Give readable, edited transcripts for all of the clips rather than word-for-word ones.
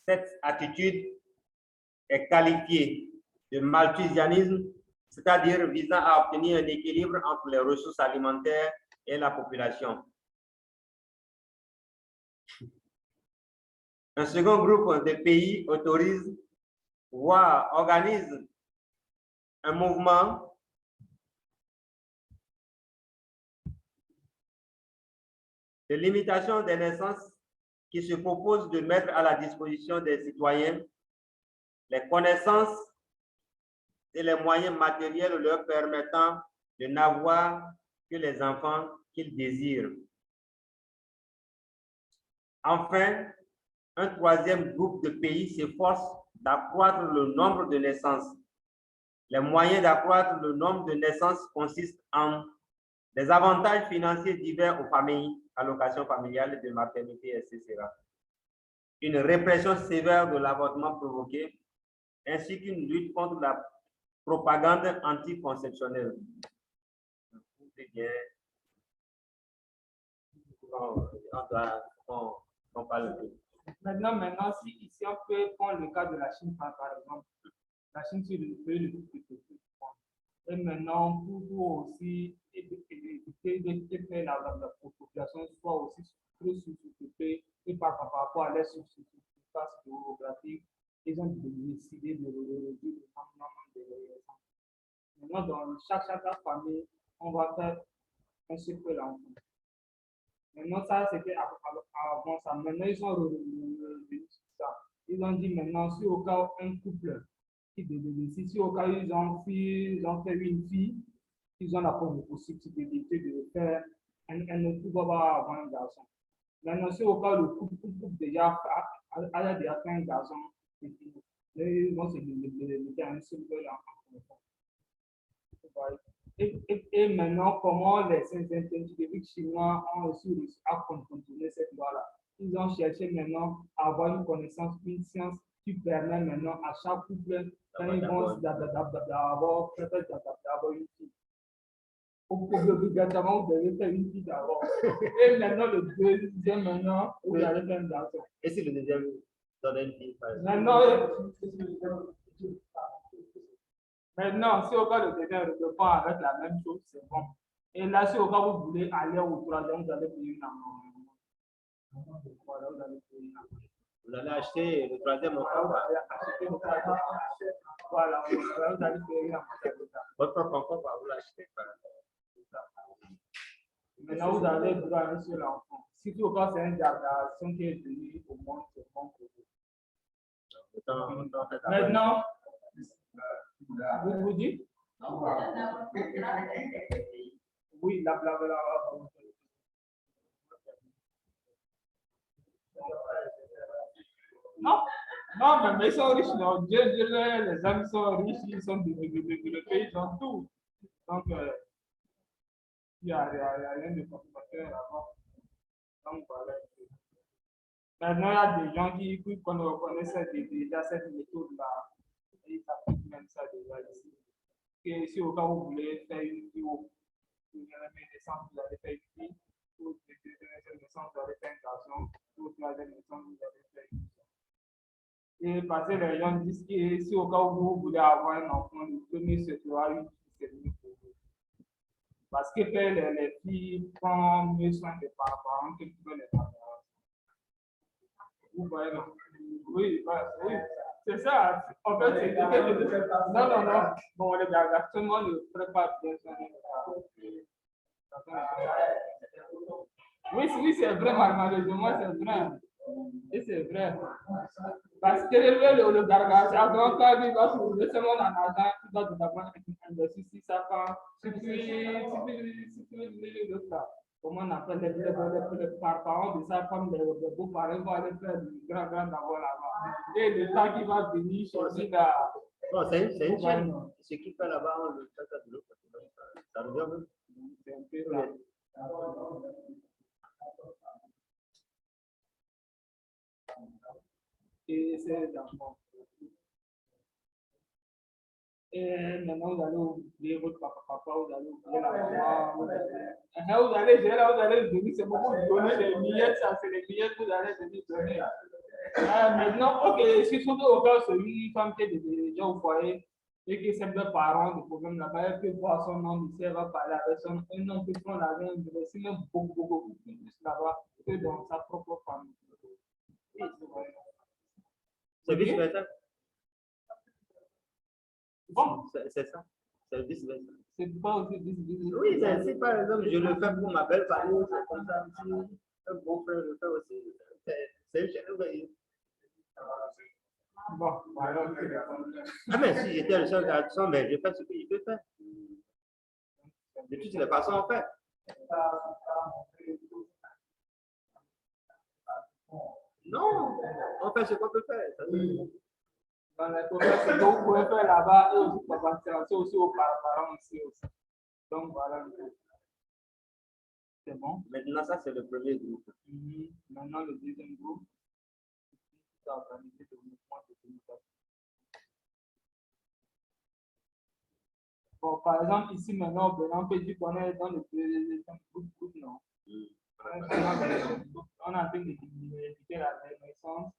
Cette attitude est qualifiée de malthusianisme, c'est-à-dire visant à obtenir un équilibre entre les ressources alimentaires et la population. Un second groupe de pays autorise, voire organise un mouvement de limitation des naissances qui se propose de mettre à la disposition des citoyens les connaissances et les moyens matériels leur permettant de n'avoir que les enfants qu'ils désirent. Enfin, un troisième groupe de pays s'efforce d'accroître le nombre de naissances. Les moyens d'accroître le nombre de naissances consistent en des avantages financiers divers aux familles, allocations familiales de maternité, etc. Une répression sévère de l'avortement provoqué, ainsi qu'une lutte contre la propagande anticonceptionnelle. On parle de... Maintenant, si ici on peut prendre le cas de la Chine, par exemple, la Chine c'est le pays le plus petit. Et maintenant, pour aussi éviter que la population soit aussi trop sous-occupée et par rapport à leur surface géographique, ils ont décidé de réduire le nombre de enfants. Maintenant, dans chaque famille, on va faire un seul enfant. Maintenant, ça, c'était avant ça. Maintenant, ils sont revenus sur ça. Ils ont dit maintenant, si au cas où un couple qui décide, si au cas où ils ont fait une fille, ils ont la possibilité de faire un autre couple avoir un garçon. Maintenant, si au cas où le couple déjà a déjà fait un garçon, ils vont se limiter à un seul enfant. Et maintenant, comment les scientifiques chinois ont aussi réussi à contourner cette loi-là? Ils ont cherché maintenant à avoir une connaissance, une science qui permet maintenant à chaque couple, quand ils vont d'avoir une fille. Obligatoirement, vous devez faire une fille d'abord. Et maintenant, le deuxième, maintenant, vous allez faire un garçon. Et si le deuxième donne une fille, par exemple? Maintenant, si au cas de quelqu'un répond avec la même chose, c'est bon. Et là, si au cas où vous voulez aller au troisième, vous allez payer une amende. Voilà, vous allez payer une amende. Vous allez acheter le troisième enfant. Voilà, vous allez payer une amende. Votre propre enfant, vous l'achetez. Maintenant, vous avez droit à un seul enfant. Si au cas c'est une garçon qui est venu au monde, c'est bon pour vous. Maintenant, vous dites? Oui, la blablabla. Non, mais ils sont riches, non. Dieu, les hommes sont riches, ils sont développés, ils ont tout. Donc, il n'y a rien de compliqué avant. Donc, voilà. Maintenant, il y a des gens qui connaissent déjà cette méthode-là. Et ils appliquent même ça déjà ici. Et si au cas où vous voulez faire une vidéo, vous allez naissance, vous allez faire une fille. Pour deuxième naissance, vous allez faire un garçon. Pour troisième naissance, vous allez faire une fille. Et parce que les gens disent que si au cas où vous voulez avoir un enfant, le premier se fera une fille, c'est mieux pour vous. Parce que les filles prennent mieux soin des parents que les parents. Vous voyez, non? Oui, oui. C'est ça. En fait, c'est non. Bon, les gars, tout le monde prépare bien soin des parents. Oui, c'est vrai, malheureusement, c'est vrai. Et c'est vrai. Parce que le gargage, avant quand il va trouver seulement en argent, il va d'abord investir si ça prend, si le ça. Comment on appelle les parents de sa femme, les beaux-parents vont aller faire du grand d'abord là-bas. Et le temps qui va venir chercher la. Non, c'est une chaîne. Ce qui fait là-bas, on le fait de l'autre côté. Ça revient même. C'est un peu là. Et c'est d'abord. Et maintenant, vous allez oublier votre papa, vous allez oublier la maman, vous allez gérer, vous allez donner, c'est beaucoup de donner des miettes, ça c'est les miettes que vous allez donner. Maintenant, ok, si surtout au cas où celui femme qui est déjà au foyer et qui sait de parents de problème là-bas, elle peut voir son nom ici, elle va parler avec son nom, peut prendre la main, mais même beaucoup plus là-bas que dans sa propre famille. C'est vice-versa. Bon, C'est ça. C'est vice-versa. c'est pas aussi difficile. Oui, si par exemple je le fais pour ma belle famille, c'est comme ça. Si un bon frère le fait aussi, c'est chez nous. Bon, voilà. Ah, mais si j'étais le seul garçon, mais je fais ce qu'il peut faire. De toutes les façons, on fait. Non, on fait ce qu'on peut faire. Dans les problèmes, c'est que vous pouvez faire là-bas et aussi pour s'intéresser aussi aux parents ici aussi. Donc voilà. C'est bon. Maintenant, ça, c'est le premier groupe. Maintenant, le deuxième groupe, c'est organisé de mouvements de communication. Bon, par exemple, ici, maintenant, on peut dire qu'on est dans le deuxième groupe, non? On est en train d'étudier la renaissance.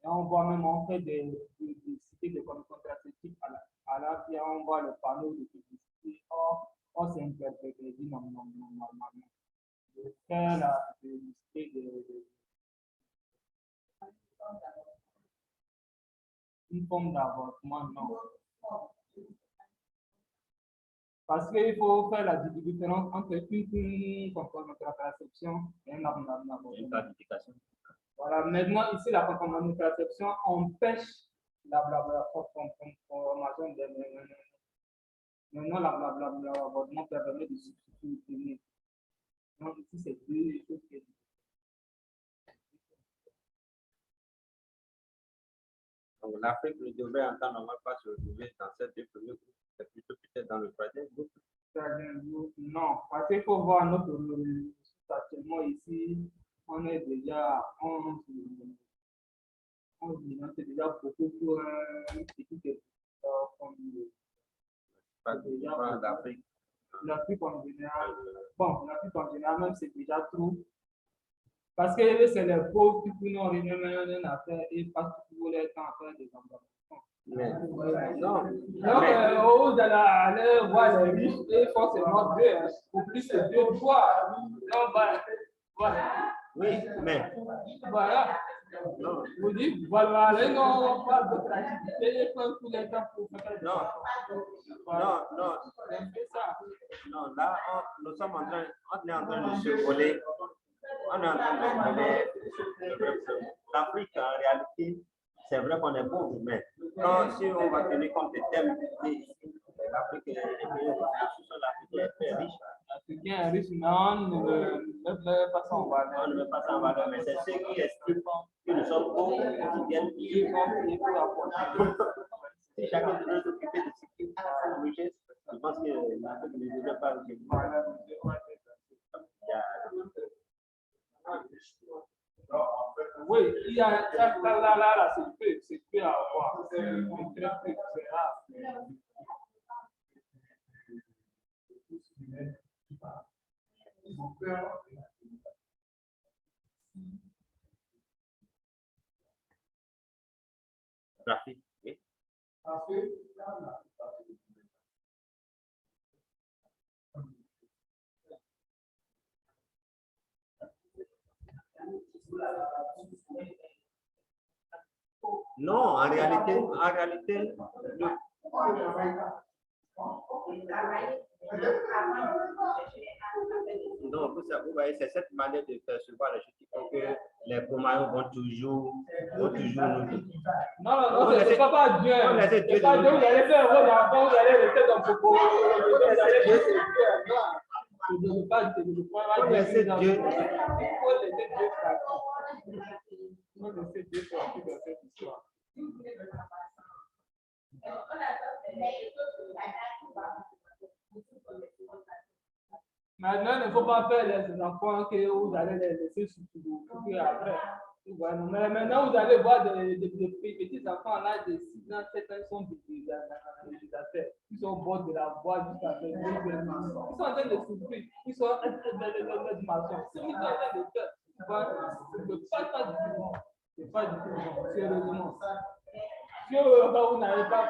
Et on voit même, on fait des cités de contraceptifs à la vie, on voit le panneau de publicité. On s'interprète et dit non, normalement. Faire la publicité une forme d'avortement, non. Parce qu'il faut faire la différence entre une contraception et un avortement. Une planification. Voilà, maintenant, ici, la contraception empêche la formation des. Maintenant, l'avortement permet de substituer. Donc, ici, c'est deux choses qui sont. Donc, l'Afrique ne devrait en temps normal pas se retrouver dans ces deux premiers groupes, c'est plutôt peut-être dans le troisième groupe. Non, parce qu'il faut voir notre actuellement ici, on est déjà 11 millions, c'est déjà beaucoup pour un petit d'Afrique. L'Afrique en général, bon, l'Afrique en général, même c'est déjà trop. Parce que c'est les pauvres qui n'ont rien à faire et passent tout leur temps à faire des embarcations. Non. Donc, vous allez aller voir les riches et forcément deux, ou plus que deux fois. Donc, voilà. Oui, mais. Voilà. Non. Vous dites, voilà, les non, pas d'autres activités, et prendre tous les temps pour faire des Non. Non, là, nous sommes en train, on est en train de se voler. On est en train de voler l'Afrique en réalité. C'est vrai qu'on est pauvre, mais si on va tenir compte des thèmes, l'Afrique est riche. L'Africain est riche, non, ne met pas ça en valeur. On ne met pas ça en valeur, mais c'est ceux qui estiment que nous sommes pauvres qui viennent payer pour apporter. Si chacun devrait s'occuper de ce qui a sa richesse, je pense que l'Afrique ne devrait pas le Oui, il y a là, c'est peu à voir. C'est très rare. trafic. Non, en réalité, non, vous voyez, c'est cette manière de percevoir les choses qui font que les Comayons vont toujours nous. Non, c'est pas Dieu. C'est pas Dieu, vous allez faire vos enfants, vous allez rester dans vos cours. Vous allez rester non. Je ne veux pas Dieu. Il faut laisser Dieu faire toute cette histoire. Maintenant, il ne faut pas faire les enfants que vous allez les laisser souffrir après. Mais maintenant, vous allez voir des petits enfants à l'âge de 6 ans, 7 ans, ils sont des ils sont au bord de la voie jusqu'à 2 ans. Ils sont en train de souffrir. Ils sont en train de faire. Ils sont en train de faire. Ne pas du tout. Pas du tout, non, sérieusement. Si vous n'avez pas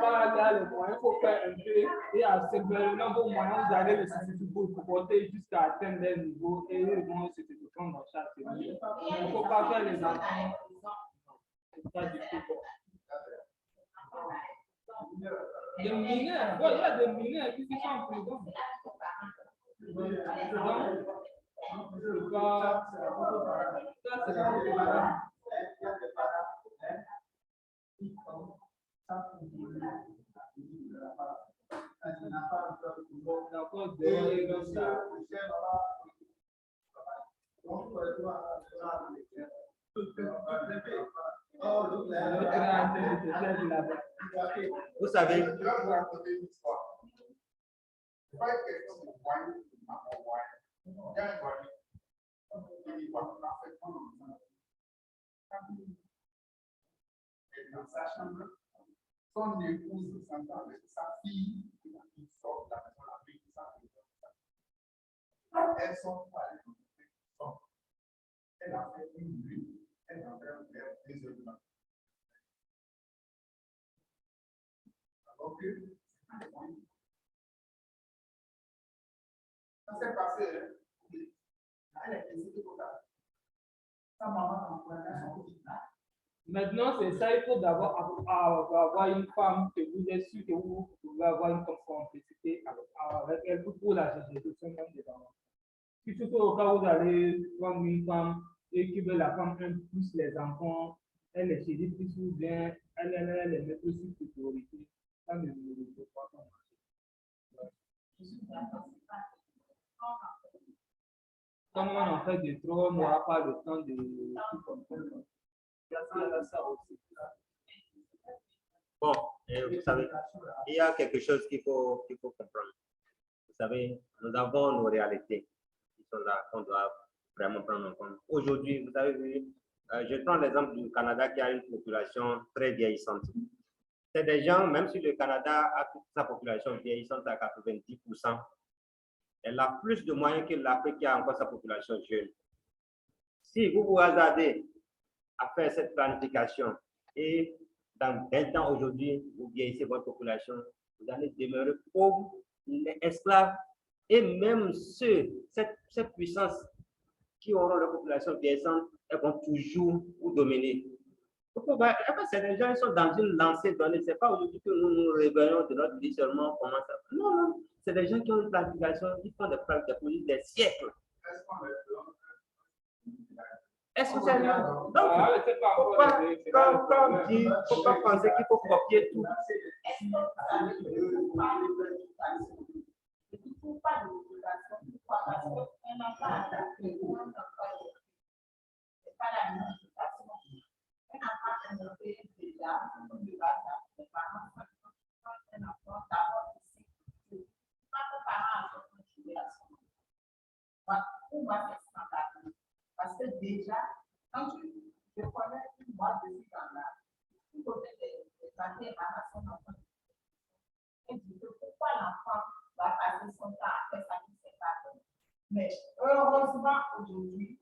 les moyens, il faut faire un peu et à sévèrement vos moyens, vous allez les suffire pour supporter jusqu'à atteindre les niveaux et ils vont se prendre en charge. Il ne faut pas faire les enfants. Pas du tout. Des mineurs, il y a des mineurs qui sont en prison. Vous savez, dans sa chambre, son épouse s'entend avec sa fille qui sort de la maison, la fille qui sort de la maison. Elles sont allées dans le maison. Elle a fait une nuit, elle a fait un verre 2 heures du matin. Alors que ça s'est passé, elle est décédée pour ça. Sa maman a envoyé son petit. Maintenant, c'est ça, il faut d'abord avoir une femme que vous êtes sûr que vous pouvez avoir une complicité avec elle pour la gestion des enfants. Si tout au cas où vous allez prendre une femme et que la femme aime plus les enfants, elle les chérit plus ou bien, elle les met plus sur priorité, ça ne peut pas marcher. Comme on en fait de trop, on n'aura pas le temps de tout comprendre. bon, vous savez, il y a quelque chose qu'il faut comprendre. Vous savez, nous avons nos réalités qui sont là, qu'on doit vraiment prendre en compte. Aujourd'hui, vous savez, je prends l'exemple du Canada qui a une population très vieillissante. C'est des gens, même si le Canada a toute sa population vieillissante à 90%, elle a plus de moyens que l'Afrique qui a encore sa population jeune. Si vous vous hasardez à faire cette planification et dans 20 ans aujourd'hui, vous vieillissez votre population, vous allez demeurer pauvres, esclaves, et même cette puissance qui auront la population vieillissante, elles vont toujours vous dominer. C'est des gens qui sont dans une lancée donnée. Ce n'est pas aujourd'hui que nous nous réveillons de notre vie seulement. Comment ça? Non, non. C'est des gens qui ont une planification, qui font des projets des siècles. Est-ce que c'est bien? Donc, il ne faut pas penser qu'il faut copier tout. Parce que déjà, quand je connais une boîte de là, il faut des papiers à son enfant. Et je dis pourquoi l'enfant va passer son temps à faire ça qui ne s'est pas fait. Mais heureusement, aujourd'hui,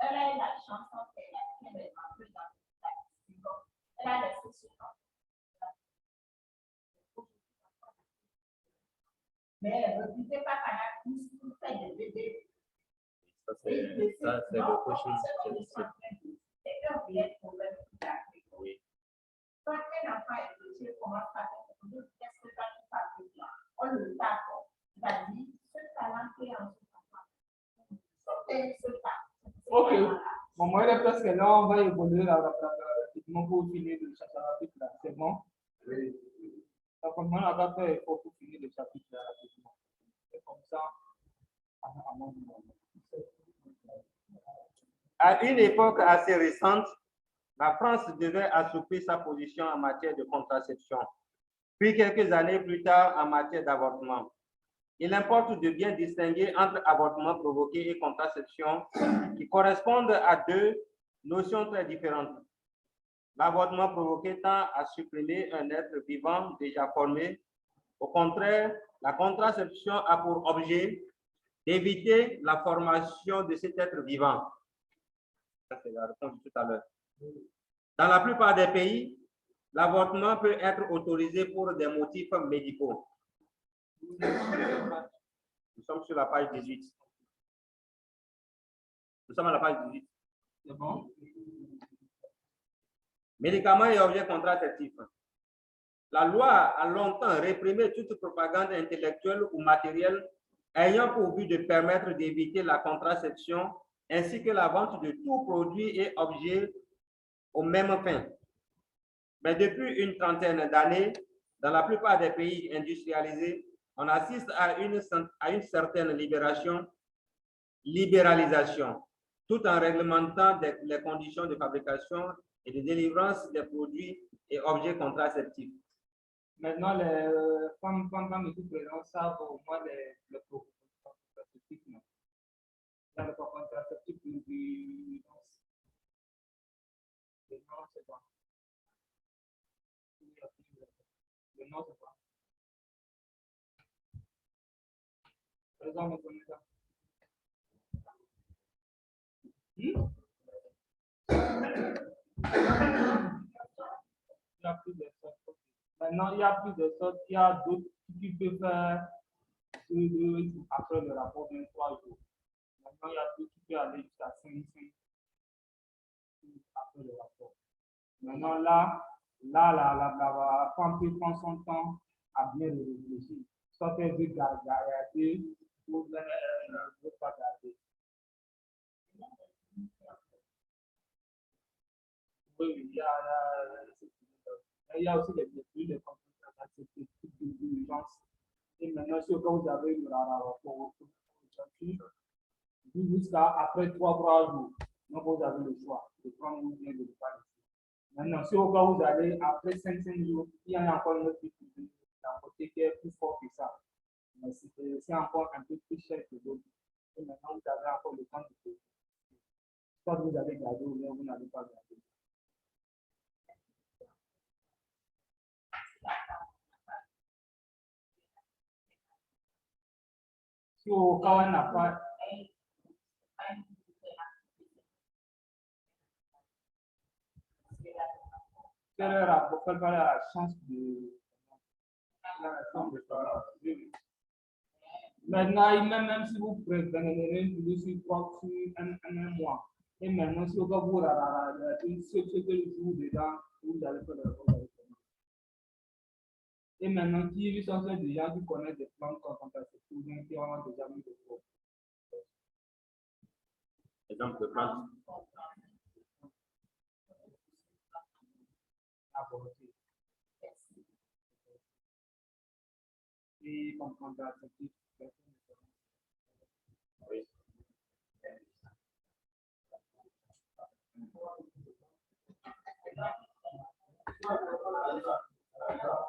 elle a la chance qu'elle est entrée dans la discussion. Elle a laissé ce temps. Mais elle ne disait pas qu'elle a plus fait des bébés. Ça, c'est le coaching. Oui. Quand un enfant est petit, comment faire? Qu'est-ce que ça fait? On le tape. C'est-à-dire, ce talent qui est en ce talent. Ok. Bon, moi, il est presque là, on va évoluer rapidement pour finir le chapitre là. C'est bon? Oui. Donc, on va faire pour finir le chapitre là rapidement. C'est comme ça. À une époque assez récente, la France devait assouplir sa position en matière de contraception, puis quelques années plus tard en matière d'avortement. Il importe de bien distinguer entre avortement provoqué et contraception qui correspondent à deux notions très différentes. L'avortement provoqué tend à supprimer un être vivant déjà formé. Au contraire, la contraception a pour objet d'éviter la formation de cet être vivant. Ça, c'est la réponse tout à l'heure. Dans la plupart des pays, l'avortement peut être autorisé pour des motifs médicaux. Nous sommes sur la page 18. Nous sommes à la page 18. C'est bon? Médicaments et objets contraceptifs. La loi a longtemps réprimé toute propagande intellectuelle ou matérielle ayant pour but de permettre d'éviter la contraception ainsi que la vente de tout produit et objet aux mêmes fins. Mais depuis une trentaine d'années, dans la plupart des pays industrialisés, on assiste à une certaine libéralisation, tout en réglementant les conditions de fabrication et de délivrance des produits et objets contraceptifs. Maintenant, les femmes et tout présent savent au moins les contraceptifs. Dans le contraceptif, le nom, c'est quoi? Le nom, c'est quoi? Par exemple, on connaît ça. Il y a plus de sortes. Maintenant, il y a plus de sortes. Il y a d'autres qui peuvent faire après le rapport 23 jours. Maintenant, il y a d'autres qui peuvent aller jusqu'à 5 après le rapport. Maintenant, la femme peut prendre son temps à bien réfléchir. Soit elle veut garder ou elle ne veut pas garder. Oui, il y a aussi des produits de contraceptifs d'urgence. Et maintenant, si vous avez le rapport jusqu'à après 3 jours, donc vous avez le choix de prendre ou bien de ne pas laisser. Maintenant, si au cas où vous allez après 5 jours, il y en a encore une autre qui est plus fort que ça. Mais c'est encore un peu plus cher que l'autre. Et maintenant, vous avez encore le temps de payer. Soit vous allez garder ou bien vous n'allez pas garder. Si au cas où on n'a pas. Quelle est la chance de. Maintenant, même si vous prévenez une sur un mois, et maintenant, si vous avez ce jour dedans, vous allez faire le. Et maintenant, qui sont des gens qui connaissent des plantes contraceptives ou bien qui ont déjà mis des choses. Exemple de plantes. Et comme contraceptif. Oui.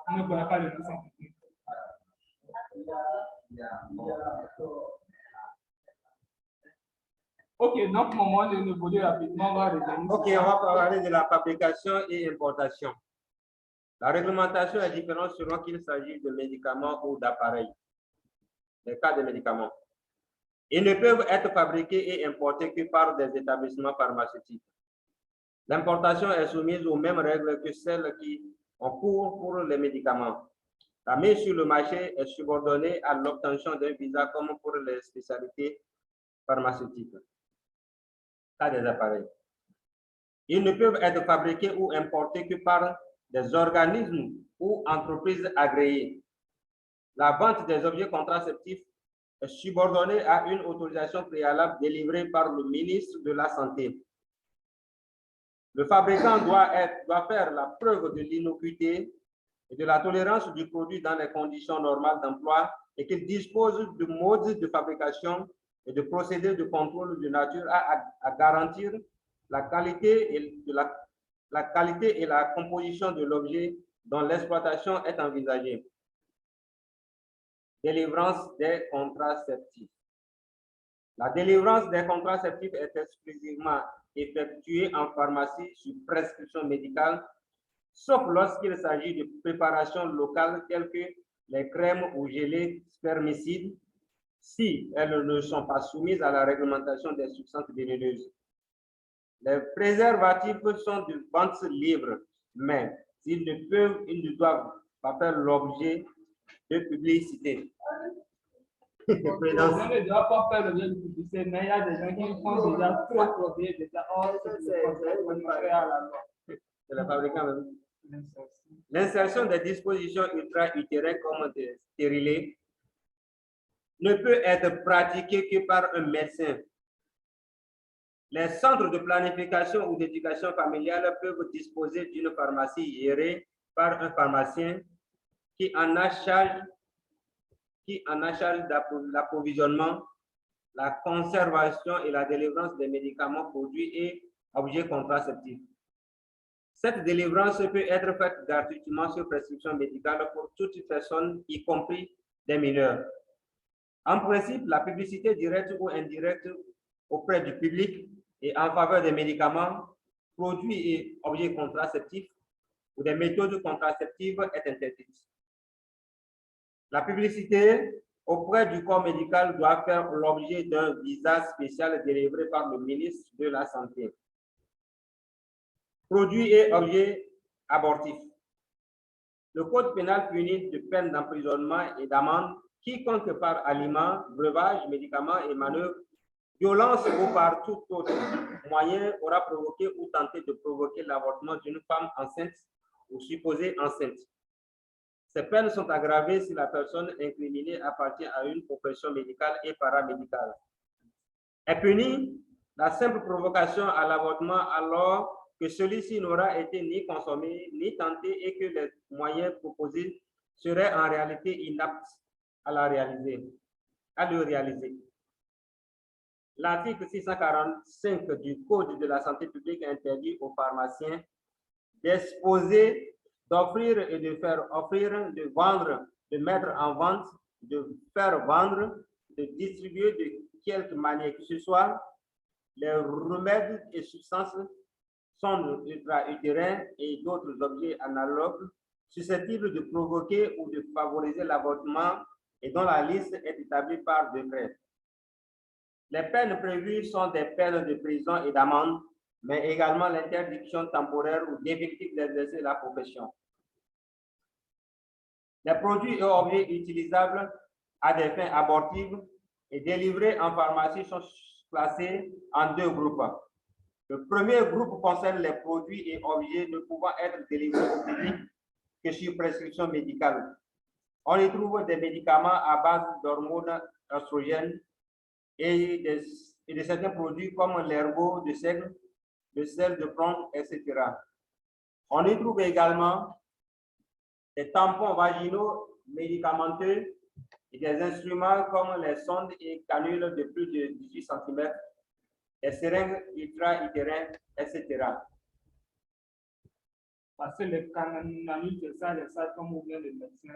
On ne connaît pas le nom scientifique. Ok, donc moment de évoluer rapidement, on va revenir. Ok, on va parler de la fabrication et importation. La réglementation est différente selon qu'il s'agit de médicaments ou d'appareils. Les cas de médicaments. Ils ne peuvent être fabriqués et importés que par des établissements pharmaceutiques. L'importation est soumise aux mêmes règles que celles qui ont cours pour les médicaments. La mise sur le marché est subordonnée à l'obtention d'un visa comme pour les spécialités pharmaceutiques. Cas des appareils. Ils ne peuvent être fabriqués ou importés que par des organismes ou entreprises agréées. La vente des objets contraceptifs est subordonnée à une autorisation préalable délivrée par le ministre de la Santé. Le fabricant doit faire la preuve de l'innocuité et de la tolérance du produit dans les conditions normales d'emploi et qu'il dispose de modes de fabrication et de procédés de contrôle de nature à garantir la qualité et la composition de l'objet dont l'exploitation est envisagée. Délivrance des contraceptifs. La délivrance des contraceptifs est exclusivement effectuée en pharmacie sur prescription médicale, sauf lorsqu'il s'agit de préparations locales telles que les crèmes ou gelées spermicides, si elles ne sont pas soumises à la réglementation des substances vénéneuses. Les préservatifs sont de vente libre, mais ils ne doivent pas faire l'objet de publicité. On ne doit pas faire le jeu de publicité, mais il y a des gens qui font déjà trop produire déjà. Oh, c'est contraire à la loi. C'est le fabricant même. L'insertion. L'insertion des dispositions ultra-utérines comme des stérilés ne peut être pratiquée que par un médecin. Les centres de planification ou d'éducation familiale peuvent disposer d'une pharmacie gérée par un pharmacien qui en a charge l'approvisionnement, la conservation et la délivrance des médicaments, produits et objets contraceptifs. Cette délivrance peut être faite gratuitement sur prescription médicale pour toute personne, y compris des mineurs. En principe, la publicité directe ou indirecte auprès du public et en faveur des médicaments, produits et objets contraceptifs ou des méthodes contraceptives est interdite. La publicité auprès du corps médical doit faire l'objet d'un visa spécial délivré par le ministre de la Santé. Produits et objets abortifs. Le Code pénal punit de peine d'emprisonnement et d'amende quiconque par aliment, breuvage, médicaments et manœuvres, violence ou par tout autre moyen aura provoqué ou tenté de provoquer l'avortement d'une femme enceinte ou supposée enceinte. Ces peines sont aggravées si la personne incriminée appartient à une profession médicale et paramédicale. Est punie la simple provocation à l'avortement alors que celui-ci n'aura été ni consommé ni tenté et que les moyens proposés seraient en réalité inaptes à le réaliser. L'article 645 du Code de la santé publique interdit aux pharmaciens d'exposer, d'offrir et de faire offrir, de vendre, de mettre en vente, de faire vendre, de distribuer de quelque manière que ce soit les remèdes et substances sont ultra-utérins et d'autres objets analogues susceptibles de provoquer ou de favoriser l'avortement et dont la liste est établie par décret. Les peines prévues sont des peines de prison et d'amende, mais également l'interdiction temporaire ou définitive d'exercer la profession. Les produits et objets utilisables à des fins abortives et délivrés en pharmacie sont classés en deux groupes. Le premier groupe concerne les produits et objets ne pouvant être délivrés au public que sur prescription médicale. On y trouve des médicaments à base d'hormones œstrogènes et de certains produits comme l'herbeau de seigle, le sel de plomb, etc. On y trouve également des tampons vaginaux médicamenteux et des instruments comme les sondes et canules de plus de 18 cm, des seringues ultra-utérines, etc. Parce que les canules, c'est ça, les sages comme ou bien les médecins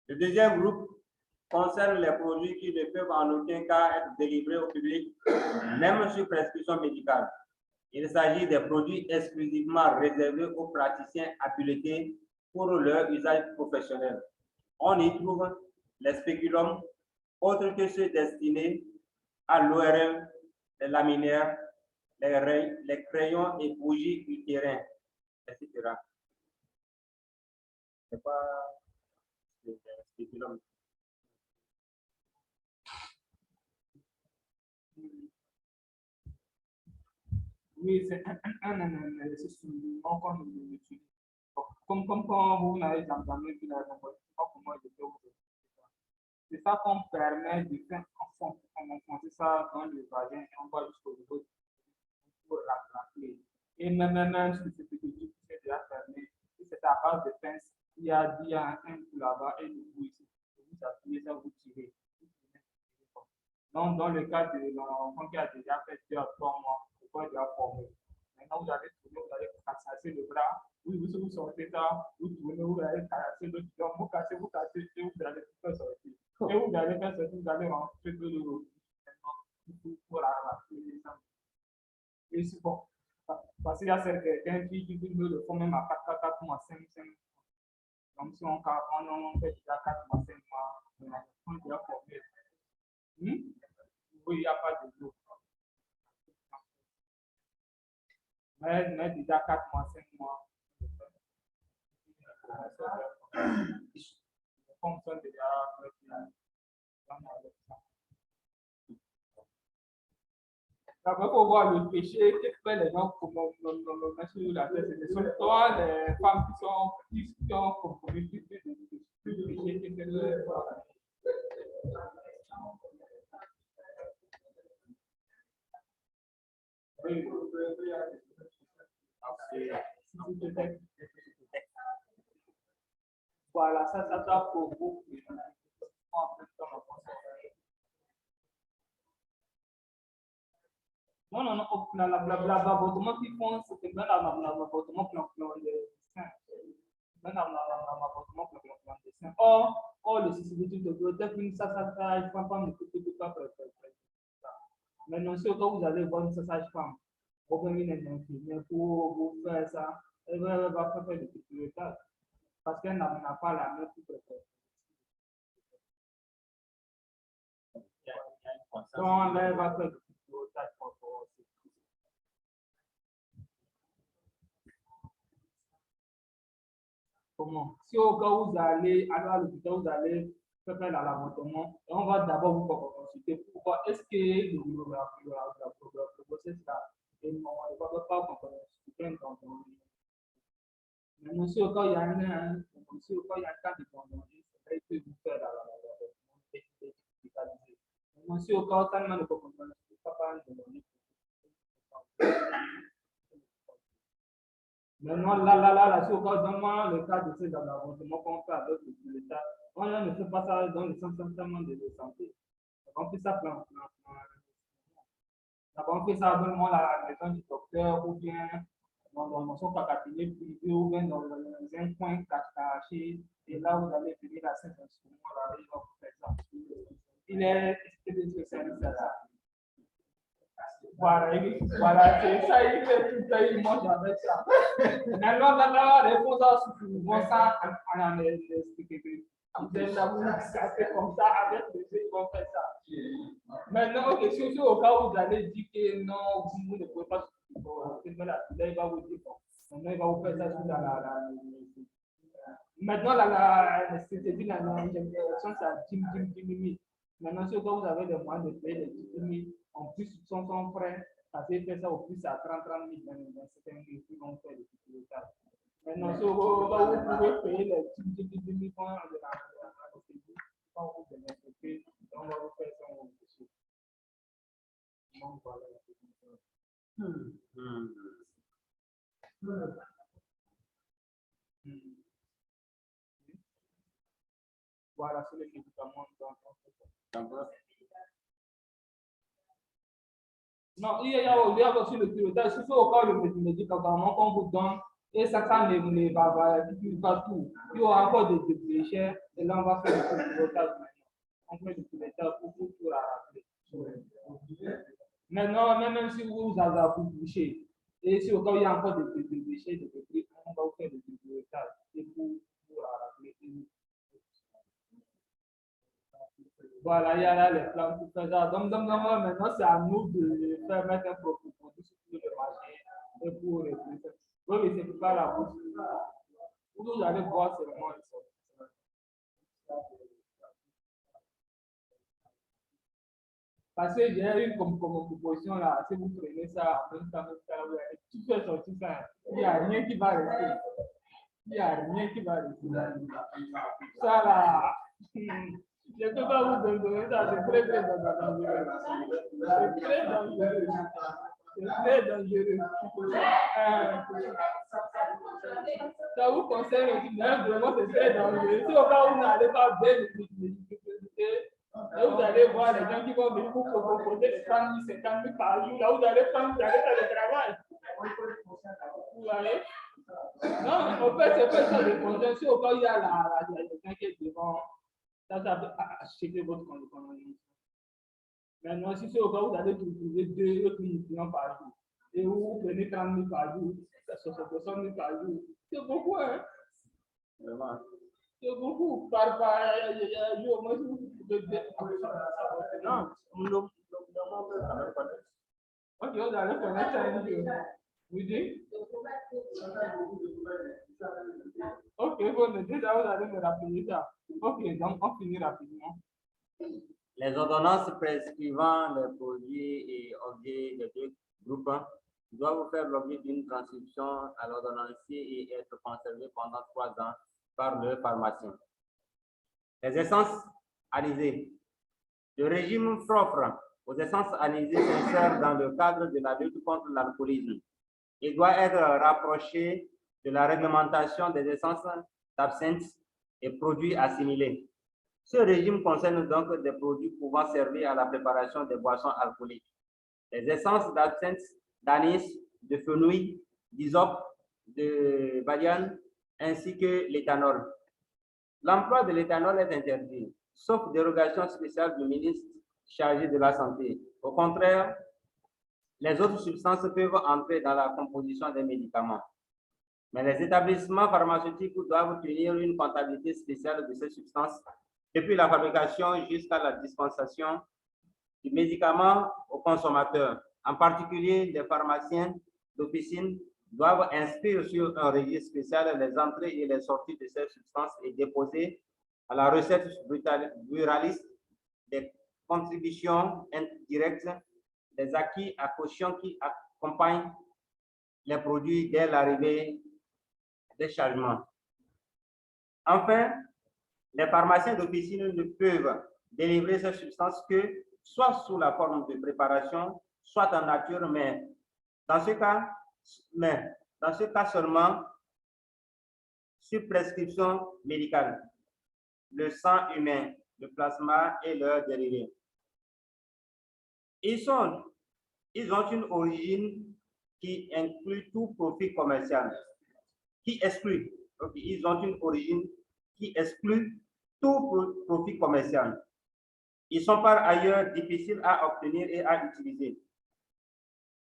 Le deuxième groupe concerne les produits qui ne peuvent en aucun cas être délivrés au public, même sur prescription médicale. Il s'agit des produits exclusivement réservés aux praticiens habilités pour leur usage professionnel. On y trouve les spéculums, autres que ceux destinés à l'ORL, les laminaires, les crayons et bougies utérins, etc. C'est pas les spéculums. Oui, c'est un exercice qu'on utilise. Comme quand vous n'avez jamais vu la composition, comment je peux vous expliquer ça. C'est ça qu'on permet de faire enfoncer ça dans le vagin et on va jusqu'au niveau pour rattraper. Et même si c'est petit, c'est déjà fermé, si c'est à base de pince, il y a un coup là-bas et du coup ici. Vous appuyez ça, vous tirez. Donc, dans le cas de l'enfant qui a déjà fait 2 à 3 mois, le corps est déjà formé. Maintenant, vous allez tourner, vous allez casser le bras. Vous sortez ça, vous tournez, vous allez casser l'autre, vous cassez, et vous allez tout faire sortir. Et vous allez faire sortir, vous allez rentrer de l'eau. Maintenant, Et c'est bon. Parce qu'il y a certains qui le font même à 4 mois, 5. Donc, si on fait déjà 4 mois, 5 mois, on est déjà formé. Oui, il n'y a pas de jour. Mais déjà 4 mois, 5 mois. On fonctionne déjà avec Après, pour voir le péché que fait les gens comme sur la terre, c'est surtout les femmes qui ont commis plus de péché que les Voilà, ça doit pour beaucoup. Non, l'avortement qu'ils font, c'est que l'avortement qui ont des seins. Or, le système de grossesse, ça, il faut pas m'écouter pas. Maintenant, si vous allez voir une sage-femme, vous venez d'un infirmière pour vous faire ça, elle va faire le sécuritaire parce qu'elle n'a pas la même préférence. Donc, elle va faire le sécuritaire pour vous. Comment? Si au cas où vous allez à l'hôpital, vous allez faire l'avortement, on va d'abord vous consulter pour voir est-ce que le processus là est normal, on ne va pas consulter mais si au cas où il y a un cas de danger, c'est vrai que vous faites l'avortement médicalisé. Mais si au cas où ça ne peut pas maintenant, là, si au cas où le cas de ces avortements qu'on fait avec l'État, on ne fait pas ça dans le centre de santé. On fait ça on fait ça dans la maison du docteur ou bien dans son cabinet privé ou bien dans un coin caché. Et là, vous allez venir à cet instrument-là et vous faire ça. Il est spécialiste à ça. Voilà, c'est ça, il fait tout ça, il mange avec ça. Maintenant, la réponse souvent ça en expliqué. C'est comme ça, avec les gens, ils vont faire ça. Maintenant, si au cas où vous allez dire que non, vous ne pouvez pas, là, il va vous dire, maintenant, il va vous faire ça sur maintenant, l'injection, ça 10 000. Maintenant, si vous avez des moyens de payer les 10 000, en plus, ils sont prêts à faire ça au plus à 30 000 dans certains pays qui vont faire des pilotages. Maintenant, si vous pouvez payer les 10 000 points de la quand vous bénéficiez, on va vous faire ça au dessus. Donc, voilà. Voilà, c'est les médicaments. Non, il y a aussi le pilotage. Si c'est au cas où le médicament qu'on vous donne, et ça ne va pas tout. Il y aura encore des déchets, et là, on va faire le pilotage maintenant. On fait le pilotage pour tout la rappeler. Maintenant, même si vous avez vous boucher, et si au cas où il y a encore des déchets, des débris, on va vous faire le pilotage et pour la rappeler. Voilà, il y a là les plans pour faire ça. Donc, maintenant, c'est à nous de faire mettre un produit sur le marché et pour répliquer. Oui, mais c'est pas la bouche. Vous allez voir seulement les sorties. Parce que j'ai une comme proposition là, si vous prenez ça en même temps, tout fait sortir ça, il n'y a rien qui va rester. Il n'y a rien qui va rester. Ça là. Je ne peux pas vous donner ça, c'est très dangereux. C'est très dangereux. C'est très dangereux. Ça vous concerne aussi, mais vraiment c'est très dangereux. Si au cas où vous n'allez pas bien l'utiliser, vous allez voir les gens qui vont venir vous proposer les 30 000, 50 000 par jour. Là, vous allez faire le travail. Vous voyez? Non, en fait, c'est pas ça de conscience. Si au cas où il y a quelqu'un qui est devant, ça peut acheter votre compte. Maintenant, si c'est au cas où vous allez trouver 2 clients par jour, Et vous prenez 30 000 par jour, 60 000 par jour. C'est beaucoup, hein? Vraiment. C'est beaucoup. Par jour, moi, je vous Non, nous quand même pas. ok, vous allez connaître un jour. Vous dites? Ok, bon, déjà, vous allez me rappeler ça. Ok, donc on finit rapidement. Les ordonnances prescrivant les produits et objets des deux groupes doivent faire l'objet d'une transcription à l'ordonnancier et être conservées pendant 3 ans par le pharmacien. Les essences anisées. Le régime propre aux essences anisées s'insère dans le cadre de la lutte contre l'alcoolisme. Il doit être rapproché de la réglementation des essences d'absinthe et produits assimilés. Ce régime concerne donc des produits pouvant servir à la préparation des boissons alcooliques. Les essences d'absinthe, d'anis, de fenouil, d'hysope, de badiane, ainsi que l'éthanol. L'emploi de l'éthanol est interdit, sauf dérogation spéciale du ministre chargé de la Santé. Au contraire, les autres substances peuvent entrer dans la composition des médicaments. Mais les établissements pharmaceutiques doivent tenir une comptabilité spéciale de ces substances depuis la fabrication jusqu'à la dispensation du médicament aux consommateurs. En particulier, les pharmaciens d'officine doivent inscrire sur un registre spécial les entrées et les sorties de ces substances et déposer à la recette buraliste des contributions indirectes, des acquis à caution qui accompagnent les produits dès l'arrivée des chargements. Enfin, les pharmaciens d'officine ne peuvent délivrer ces substances que soit sous la forme de préparation, soit en nature, mais dans ce cas seulement sur prescription médicale, le sang humain, le plasma et leurs dérivés. Ils ont une origine qui inclut tout profit commercial, ils ont une origine qui exclut tout profit commercial. Ils sont par ailleurs difficiles à obtenir et à utiliser.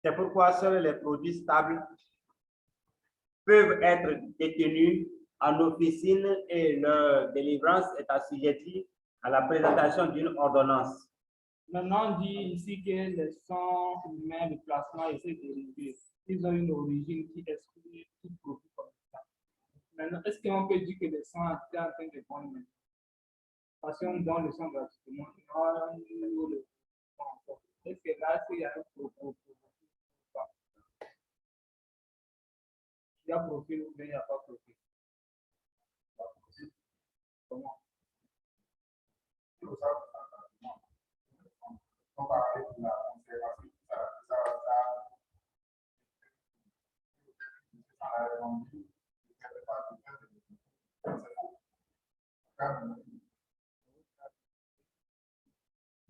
C'est pourquoi seuls les produits stables peuvent être détenus en officine et leur délivrance est assujettie à la présentation d'une ordonnance. Maintenant, on dit ici que les sangs humains, le plasma et ses dérivés, ils ont une origine qui exclut tout profit commercial. Maintenant, est-ce qu'on peut dire que le sang est en train de prendre? Parce qu'on donne le sang gratuitement. Est-ce que là, il y a un profil? Il y a profil ou bien il n'y a pas profil? Comment?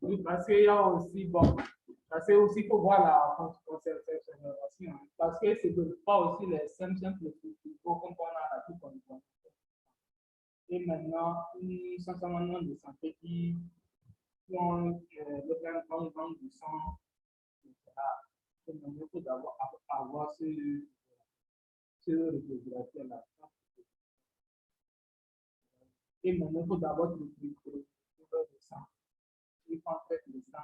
Oui, parce qu'il y a aussi, bon, parce que aussi il faut voir la conservation, parce que c'est pas aussi les simples comme on a la tout. Et maintenant, un certain nombre de santé qui ont le plein de du sang, etc. Il faut d'abord avoir ce régulateur-là. Et maintenant, il faut d'abord trouver le sang. Il faut en fait le sang,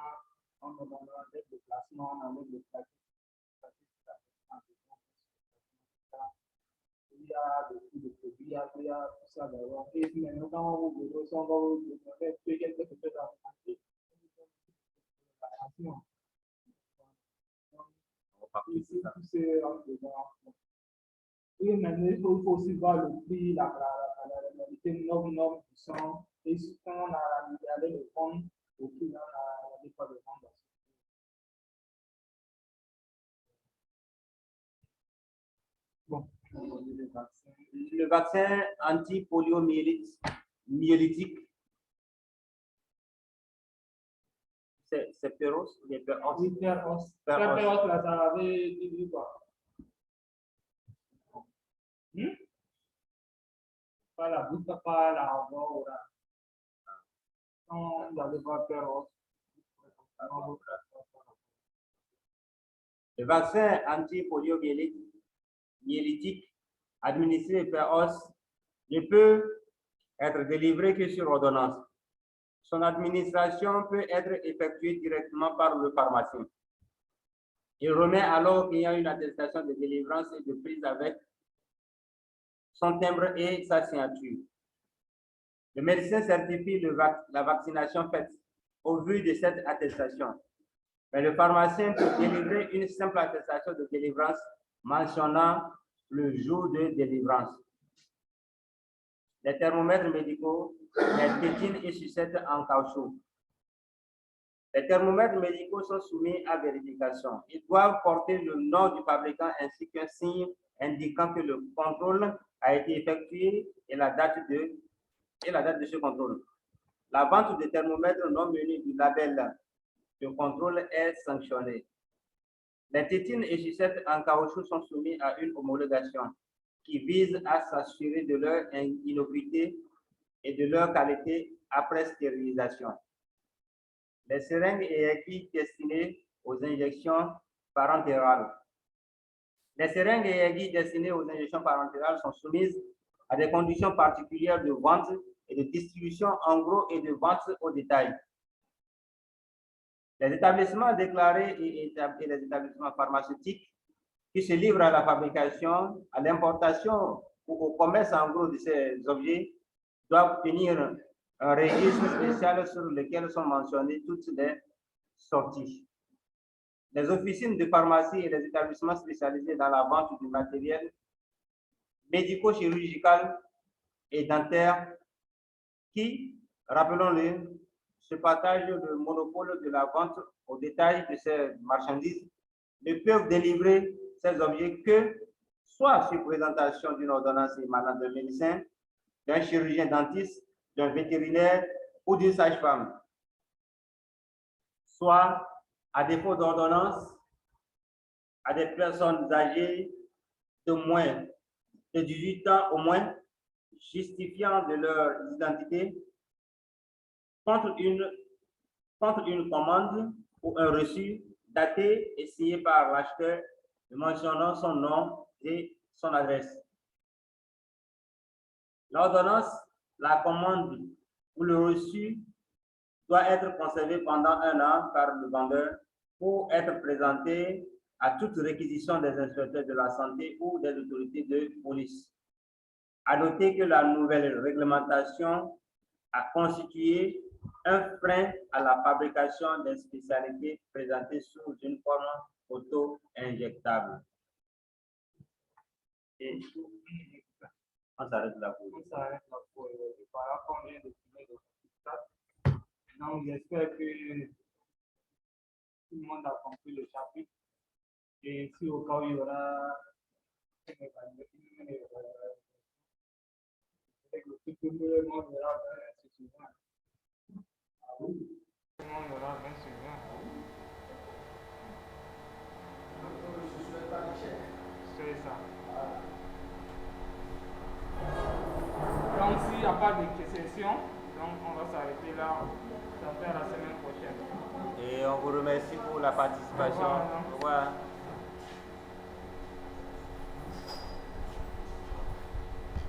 on avec le placement, avec le placement. Il y a des coups de produits, il y a tout ça d'abord. Et puis maintenant, quand on vous veut, on va vous demander quelque chose à vous. Ici, tout c'est en dedans. Et maintenant, il faut aussi voir le prix, la réalité norme du sang. Et si on a regardé le fond, au prix, on a regardé pas le fond. Bon, le vaccin anti-poliomyélitique, c'est Perros ou bien Perros? Oui, Perros. Perros, là, ça avait dit quoi? Pas la bouche, pas la voix. Non, vous allez voir Perros. Le vaccin anti-polio-myélitique administré par os ne peut être délivré que sur ordonnance. Son administration peut être effectuée directement par le pharmacien. Il remet alors qu'il y a une attestation de délivrance et de prise avec son timbre et sa signature. Le médecin certifie la vaccination faite au vu de cette attestation. Mais le pharmacien peut délivrer une simple attestation de délivrance mentionnant le jour de délivrance. Les thermomètres médicaux, les tétines et sucettes en caoutchouc. Les thermomètres médicaux sont soumis à vérification. Ils doivent porter le nom du fabricant ainsi qu'un signe indiquant que le contrôle a été effectué et la date de ce contrôle. La vente de thermomètres non munis du label de contrôle est sanctionnée. Les tétines et sucettes en caoutchouc sont soumis à une homologation qui vise à s'assurer de leur innocuité et de leur qualité après stérilisation. Les seringues et aiguilles destinées aux injections parentérales. Les seringues et aiguilles destinées aux injections parentérales sont soumises à des conditions particulières de vente et de distribution en gros et de vente au détail. Les établissements déclarés et les établissements pharmaceutiques qui se livrent à la fabrication, à l'importation ou au commerce en gros de ces objets doivent tenir un registre spécial sur lequel sont mentionnées toutes les sorties. Les officines de pharmacie et les établissements spécialisés dans la vente du matériel médico-chirurgical et dentaire qui, rappelons-le, se partagent le monopole de la vente au détail de ces marchandises, ne peuvent délivrer ces objets que soit sur présentation d'une ordonnance émanant d'un médecin, d'un chirurgien dentiste, d'un vétérinaire ou d'une sage-femme, soit à défaut d'ordonnance à des personnes âgées de moins de 18 ans au moins, justifiant de leur identité contre une commande ou un reçu daté et signé par l'acheteur mentionnant son nom et son adresse. L'ordonnance, la commande ou le reçu doit être conservé pendant 1 an par le vendeur pour être présenté à toute réquisition des inspecteurs de la santé ou des autorités de police. À noter que la nouvelle réglementation a constitué un frein à la fabrication des spécialités présentées sous une forme auto-injectable. Et on s'arrête là pour par rapport à donc, j'espère que tout le monde a compris le chapitre. Et si au cas où il y aura tout le monde verra c'est souvent. Tout le monde verra bien souvent. C'est ça. Donc, s'il n'y a pas de questions, donc on va s'arrêter là. Ça fait la semaine prochaine. Et on vous remercie pour la participation. Au revoir.